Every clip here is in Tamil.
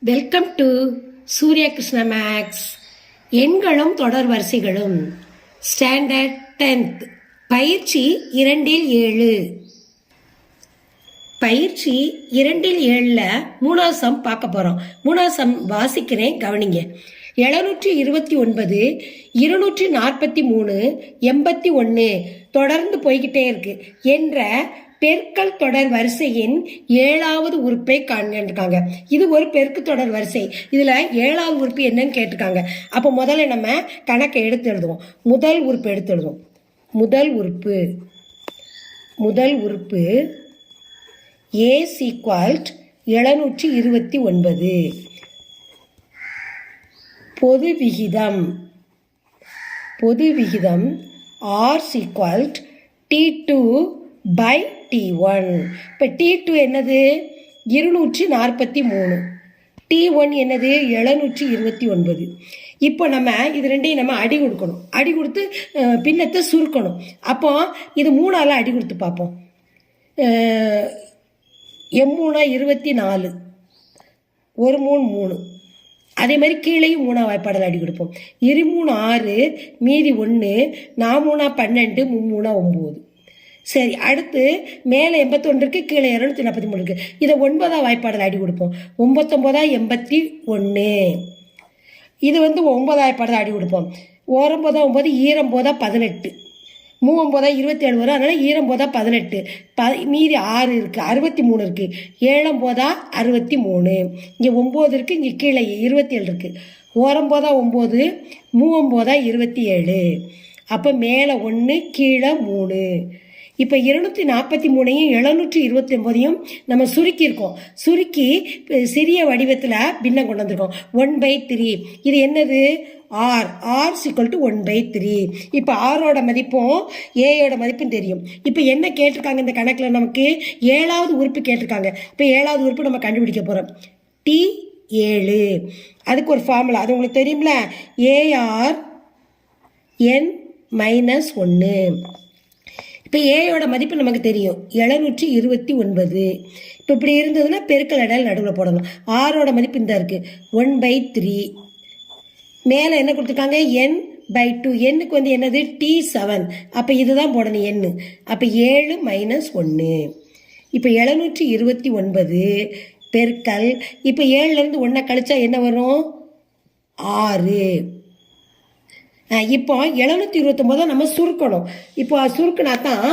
Welcome to Surya Krishna maths. எண்களும் தொடர் வரிசைகளும் ஸ்டாண்டர்ட் 10th பயிற்சி 2-7. பயிற்சி 2-7 மூணாவது சம் பார்க்க போகிறோம். மூணாவது சம் வாசிக்கிறேன், கவனிங்க. 729 243 81 தொடர்ந்து போய்கிட்டே இருக்கு என்ற பெருக்கல் தொடர் வரிசையின் 7வது உறுப்பை காண்கின்றாங்க. இது ஒரு பெருக்கு தொடர் வரிசை. இதுல 7வது உறுப்பு என்னன்னு கேட்டிருக்காங்க. அப்போ முதல்ல நம்ம கணக்கை எடுத்து எழுதுவோம். முதல் உறுப்பு எடுத்து எழுதுவோம். முதல் உறுப்பு A = 729. பொது விகிதம் R = T2/T1. இப்போ T2 என்னது? 243. T1 என்னது? 729. இப்போ நம்ம இது ரெண்டையும் நம்ம அடி கொடுக்கணும். அடி கொடுத்து பின்னத்தை சுருக்கணும். அப்போ இது 3ஆல் அடி கொடுத்து பார்ப்போம். M3 24, 1 3 3. அதே மாதிரி கீழேயும் 3 வாய்ப்பாடல் அடி கொடுப்போம். 2 3 6, மீதி 1, 4 3 12, 3 9. சரி, அடுத்து மேலே 81 இருக்கு, கீழே 243 இருக்கு. இதை 9ஆம் வாய்ப்பாடல் அடி கொடுப்போம். 9 81. இது 9ஆம் வாய்ப்பாடல் அடி கொடுப்போம். 9 9, 9 18, 3 27 வரும். அதனால 9 18, மீதி 6 இருக்கு, 63 இருக்கு. 7 63. இங்கே 9 இருக்கு, இங்கே கீழே 27 இருக்கு. 9 9, 3 27. அப்போ மேலே 1, கீழே 3. இப்போ 243ஐயும் 729ஐயும் நம்ம சுருக்கியிருக்கோம். சுருக்கி சிறிய வடிவத்தில் பின்னம் கொண்டு வந்திருக்கோம். 1/3. இது என்னது? R = 1/3. இப்போ ஆரோட மதிப்பும் ஏயோட மதிப்பும் தெரியும். இப்போ என்ன கேட்டிருக்காங்க இந்த கணக்கில்? நமக்கு 7வது உறுப்பு கேட்டிருக்காங்க. இப்போ 7வது உறுப்பு நம்ம கண்டுபிடிக்க போகிறோம். T7. அதுக்கு ஒரு ஃபார்முலா, அது உங்களுக்கு தெரியும்ல. AR n-1. இப்போ ஏயோட மதிப்பு நமக்கு தெரியும், 729. இப்போ இப்படி இருந்ததுன்னா பெருக்கல் அடையாளம் நடுவில் போடணும். ஆரோட மதிப்பு இந்த இருக்கு, 1/3. மேலே என்ன கொடுத்துருக்காங்க? n/2. எண்ணுக்கு என்னது? T7. அப்போ இதுதான் போடணும் எண்ணு. அப்போ 7 - 1. இப்போ 729 பெருக்கல், இப்போ 7லேருந்து 1 கழிச்சா என்ன வரும்? 6. இப்போ 729 நம்ம சுருக்கணும். இப்போ சுருக்கினா தான்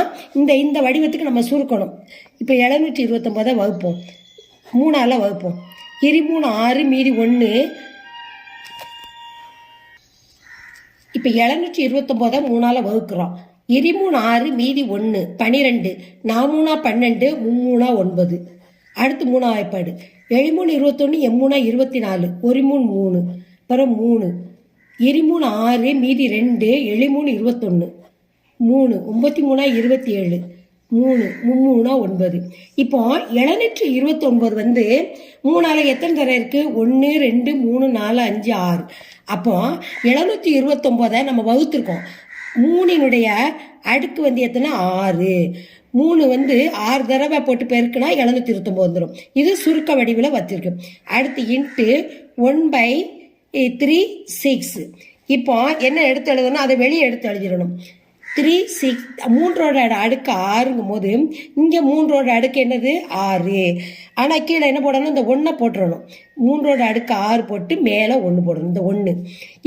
இந்த வடிவத்துக்கு நம்ம சுருக்கணும். இப்போ 729 வகுப்போம், 3ஆல் வகுப்போம். 3 6, மீதி 1. இப்போ 729 3ஆல் வகுக்கிறோம். 3 6, மீதி 1 12, 4 12, 3 9. அடுத்து 3ஆம் வாய்ப்பாடு. 7 3 21, M3 24, 1 3 3, அப்புறம் 3. 3 6, மீதி 2, 7 3 21, 3 9 3 27, 3 3 9. இப்போ 729 3ஆல் எத்தனை தடவை இருக்கு? 1 2 3 4 5 6. அப்போ 729 நம்ம வகுத்துருக்கோம். 3னுடைய அடுக்கு எத்தனை? 6. 3 6 தடவை போட்டு பெருக்குனா 729 வந்துடும். இது சுருக்க வடிவில் வச்சிருக்கு. அடுத்து இன்ட்டு 1/3 6. இப்போ என்ன எடுத்து எழுதணும்? அதை வெளியே எடுத்து எழுதிடணும். 3 6, 3ஓட அடுக்கு 6ங்கும் போது இங்கே 3ஓட அடுக்கு என்னது? 6. ஆனால் கீழே என்ன போடணும்? இந்த 1 போட்டுடணும். 3ஓட அடுக்கு 6 போட்டு மேலே 1 போடணும், இந்த 1.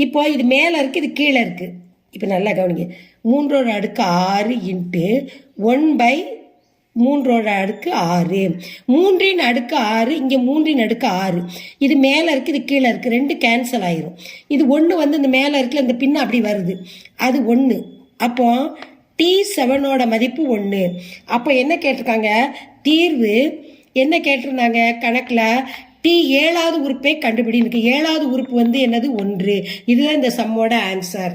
இப்போ இது மேலே இருக்குது, இது கீழே இருக்குது. இப்போ நல்லா கவனிங்க. 3ஓட அடுக்கு 6 இன்ட்டு 1/3ஓட அடுக்கு 6. 3ன் அடுக்கு 6, இங்கே 3ன் அடுக்கு 6. இது மேலே இருக்குது, இது கீழே இருக்குது. 2 கேன்சல் ஆயிரும். இது 1 இந்த மேலே இருக்குல்ல, இந்த பின்ன அப்படி வருது, அது 1. அப்போ T7ஓட மதிப்பு 1. அப்போ என்ன கேட்டிருக்காங்க? தீர்வு என்ன கேட்டிருந்தாங்க கணக்கில்? T7வது உறுப்பை கண்டுபிடிக்கு. 7வது உறுப்பு என்னது? 1. இதுதான் இந்த சம்மோட ஆன்சர்.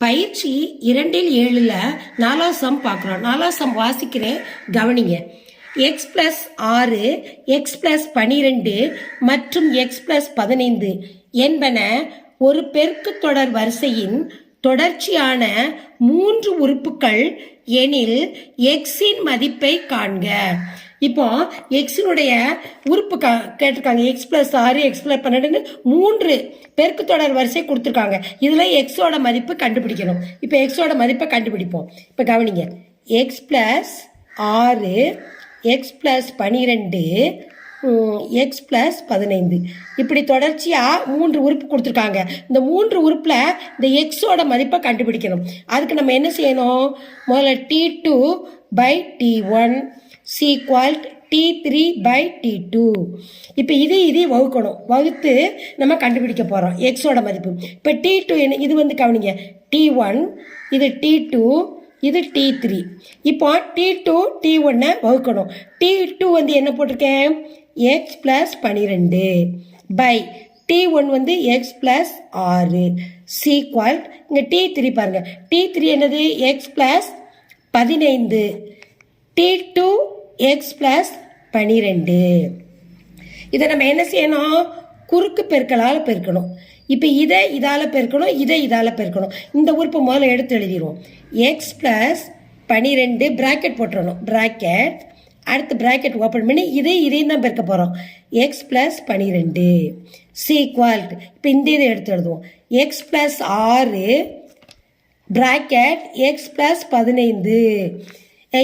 பயிற்சி 2-7 4ஆம் சம் பார்க்குறோம். 4ஆம் சம் வாசிக்கிறேன், கவனிங்க. x + 6, x + 12 மற்றும் x + 15 என்பன ஒரு பெருக்கு தொடர் வரிசையின் தொடர்ச்சியான 3 உறுப்புகள் எனில் x இன் மதிப்பை காண்க. இப்போ எக்ஸினுடைய உறுப்பு கேட்டிருக்காங்க. எக்ஸ் பிளஸ் 6 எக்ஸ் பிளஸ் 12 3 பெருக்கு தொடர் வரிசை கொடுத்துருக்காங்க. இதில் எக்ஸோட மதிப்பு கண்டுபிடிக்கணும். இப்போ எக்ஸோட மதிப்பை கண்டுபிடிப்போம். இப்போ கவனிங்க, X plus 6 X plus 12 X plus 15 இப்படி தொடர்ச்சியாக 3 உறுப்பு கொடுத்துருக்காங்க. இந்த 3 உறுப்பில் இந்த எக்ஸோட மதிப்பை கண்டுபிடிக்கணும். அதுக்கு நம்ம என்ன செய்யணும்? முதல்ல T2 by T1 equal T3 by T2. இப்போ இதை வகுக்கணும். வகுத்து நம்ம கண்டுபிடிக்க போகிறோம் எக்ஸோட மதிப்பு. இப்போ T2 என்ன? இது வந்து கவனிங்க, T1 இது T2 இது T3. இப்போ T2 T1 வகுக்கணும். T2 வந்து என்ன போட்டிருக்கேன்? எக்ஸ் பிளஸ் 12 பை T1 வந்து எக்ஸ் பிளஸ் 6 ஈக்குவல் இங்கே T3 பாருங்க. T3 என்னது? X plus 15 T2 X plus 12. இதை நம்ம என்ன செய்யணும்? குறுக்கு பெருக்கலால் பெருக்கணும். இப்போ இதை இதால் பெருக்கணும், இதை இதால் பெருக்கணும். இந்த உறுப்பு முதல்ல எடுத்து எழுதிடுவோம். எக்ஸ் பிளஸ் 12 பிராக்கெட் போட்டுறணும். பிராக்கெட் அடுத்து பிராக்கெட் ஓப்பன் பண்ணி இதையும் தான் பெருக்க போகிறோம். எக்ஸ் பிளஸ் 12 ஈக்குவல் இப்போ இந்த இதை எடுத்து எழுதுவோம். X plus 6 bracket X plus 15.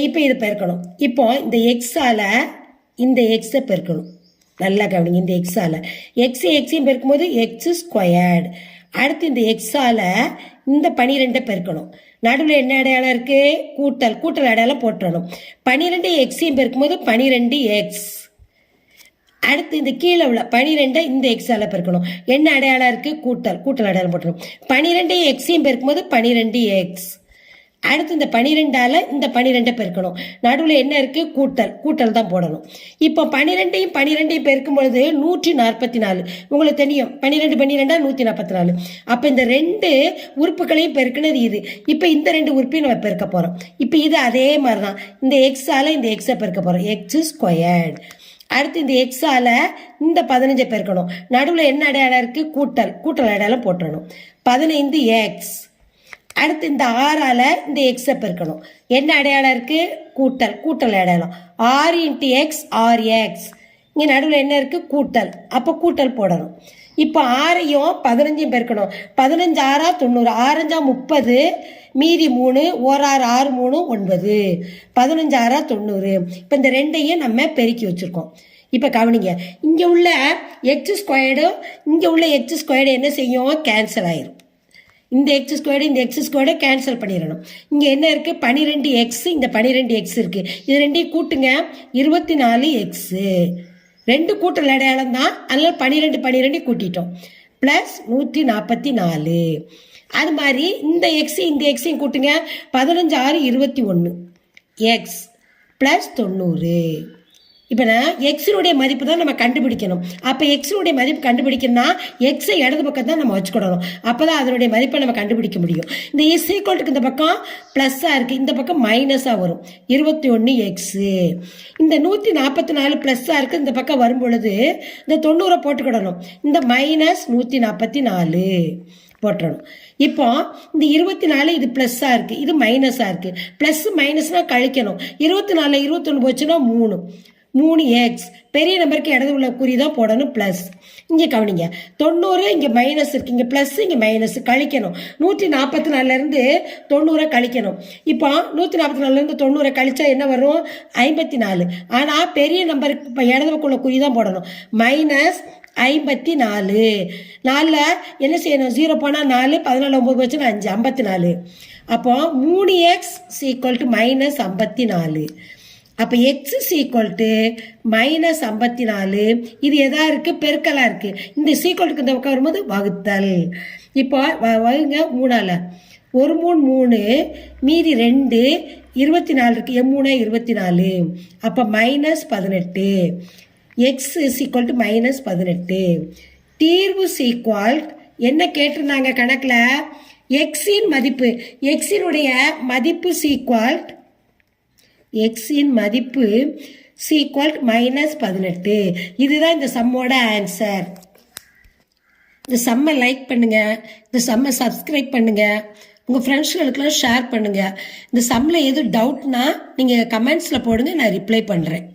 இப்போ இது பெருக்கணும். இப்போ இந்த எக்ஸால் இந்த எக்ஸை பெருக்கணும். நல்லா கவனிங்க, இந்த எக்ஸால் எக்ஸையும் பெருக்கும்போது எக்ஸ் ஸ்கொயர்டு. அடுத்து இந்த எக்ஸால் இந்த 12 பெருக்கணும். நடுவில் என்ன அடையாளம் இருக்குது? கூட்டல் அடையாளம் போட்டுறணும். 12 எக்ஸையும் பெருக்கும்போது 12 எக்ஸ். அடுத்து இந்த கீழே உள்ள 12 இந்த எக்ஸால் பெருக்கணும். என்ன அடையாளம் இருக்குது? கூட்டல் அடையாளம் போட்டுறணும். 12 எக்ஸையும் பெருக்கும்போது 12 எக்ஸ். அடுத்து இந்த 12ஆல் இந்த 12 பெருக்கணும். நடுவில் என்ன இருக்குது? கூட்டல் தான் போடணும். இப்போ 12 பெருக்கும் பொழுது 144. உங்களுக்கு தெரியும் 12 144. அப்போ இந்த 2 உறுப்புகளையும் பெருக்கினது இது. இப்போ இந்த 2 உறுப்பையும் நம்ம பெருக்க போகிறோம். இப்போ இது அதே மாதிரி தான். இந்த எக்ஸால் இந்த எக்ஸை பெருக்க போகிறோம். X squared. அடுத்து இந்த எக்ஸால் இந்த 15 பெருக்கணும். நடுவில் என்ன அடையாளம் இருக்குது? கூட்டல் அடையாளம் போட்டுறணும். 15 எக்ஸ். அடுத்து இந்த 6ஆல் இந்த எக்ஸை பெருக்கணும். என்ன அடையாளம் இருக்குது? கூட்டல் அடையாளம். 6 × எக்ஸ் 6x. இங்கே நடுவில் என்ன இருக்குது? கூட்டல். அப்போ கூட்டல் போடணும். இப்போ 6ஐயும் 15ஐயும் பெருக்கணும். 15 6 90, 6 30, மீதி 3, 1 6 6 3 9, 15 6 90. இப்போ இந்த 2ஐயும் நம்ம பெருக்கி வச்சுருக்கோம். இப்போ கவனிங்க, இங்கே உள்ள எக்ஸ் ஸ்கொயர்டு இங்கே உள்ள எக்ஸ் ஸ்கொயர்டு என்ன செய்யும்? கேன்சல் ஆயிரும். இந்த எக்ஸ் ஸ்கொயர்டை கேன்சல் பண்ணிடணும். இங்கே என்ன இருக்குது? 12 எக்ஸ், இந்த 12 எக்ஸ் இருக்குது. இது ரெண்டையும் கூட்டுங்க, 24 எக்ஸு. 2 கூட்டல் அடையாளம் தான், அதனால் 12 கூட்டிட்டோம். ப்ளஸ் 144. அது மாதிரி இந்த எக்ஸையும் கூட்டுங்க, 15 6 21 எக்ஸ் ப்ளஸ் 90. இப்போ நான் எக்ஸினுடைய மதிப்பு தான் நம்ம கண்டுபிடிக்கணும். அப்போ எக்ஸினுடைய மதிப்பு கண்டுபிடிக்கணும்னா எக்ஸை இடது பக்கம் தான் நம்ம வச்சுக்கிடணும். அப்போ தான் அதனுடைய மதிப்பை நம்ம கண்டுபிடிக்க முடியும். இந்த எஸ் ஈக்குவல்ட்டுக்கு இந்த பக்கம் ப்ளஸ்ஸாக இருக்குது, இந்த பக்கம் மைனஸாக வரும். 21 எக்ஸு. இந்த 144 ப்ளஸ்ஸாக இருக்குது, இந்த பக்கம் வரும் பொழுது இந்த 90 போட்டுக்கிடணும். இந்த மைனஸ் 144 போட்டுறணும். இப்போ இந்த 24 இது ப்ளஸ்ஸாக இருக்குது, இது மைனஸாக இருக்குது. ப்ளஸ் மைனஸ்னால் கழிக்கணும். 24 21 போச்சுன்னா 3 எக்ஸ். பெரிய நம்பருக்கு இடது உள்ள குறி தான் போடணும் ப்ளஸ். இங்கே கவனிங்க, 90 இங்கே மைனஸ் இருக்குது, இங்கே ப்ளஸ் இங்கே மைனஸ், கழிக்கணும். 144லேருந்து 90 கழிக்கணும். இப்போ 144லேருந்து 90 கழிச்சா என்ன வரும்? 54. ஆனால் பெரிய நம்பருக்கு இப்போ இடது பக்கம் குறி தான் போடணும். மைனஸ் 54. 4 என்ன செய்யணும்? 0 போனால் 4, 14 9 வச்சுன்னா 5, 54. அப்போ 3x ஈக்குவல் டு மைனஸ் 54. அப்போ எக்ஸ் ஈக்குவல்ட்டு மைனஸ் 54. இது எதாக இருக்குது? பெருக்கலாக இருக்குது. இந்த சீக்குவல்ட்டுக்கு இந்த பக்கம் வரும்போது வகுத்தல். இப்போ வகுங்க 3ஆல். 1 3 3, மீதி 2 24 இருக்குது. 3 24. அப்போ minus 18. X equal to minus 18. தீர்வு ஈக்குவல் என்ன கேட்டிருந்தாங்க கணக்கில்? எக்ஸின் மதிப்பு. எக்ஸினுடைய மதிப்பு ஈக்குவல் எக்ஸின் மதிப்பு ஈக்குவல் மைனஸ் 18. இதுதான் இந்த சம்மோட ஆன்சர். இந்த சம்மை லைக் பண்ணுங்கள், இந்த சம்மை சப்ஸ்கிரைப் பண்ணுங்கள், உங்கள் ஃப்ரெண்ட்ஸ்களுக்கெல்லாம் ஷேர் பண்ணுங்கள். இந்த சம்மில் எதுவும் டவுட்னா நீங்கள் கமெண்ட்ஸில் போடுங்க, நான் ரிப்ளை பண்ணுறேன்.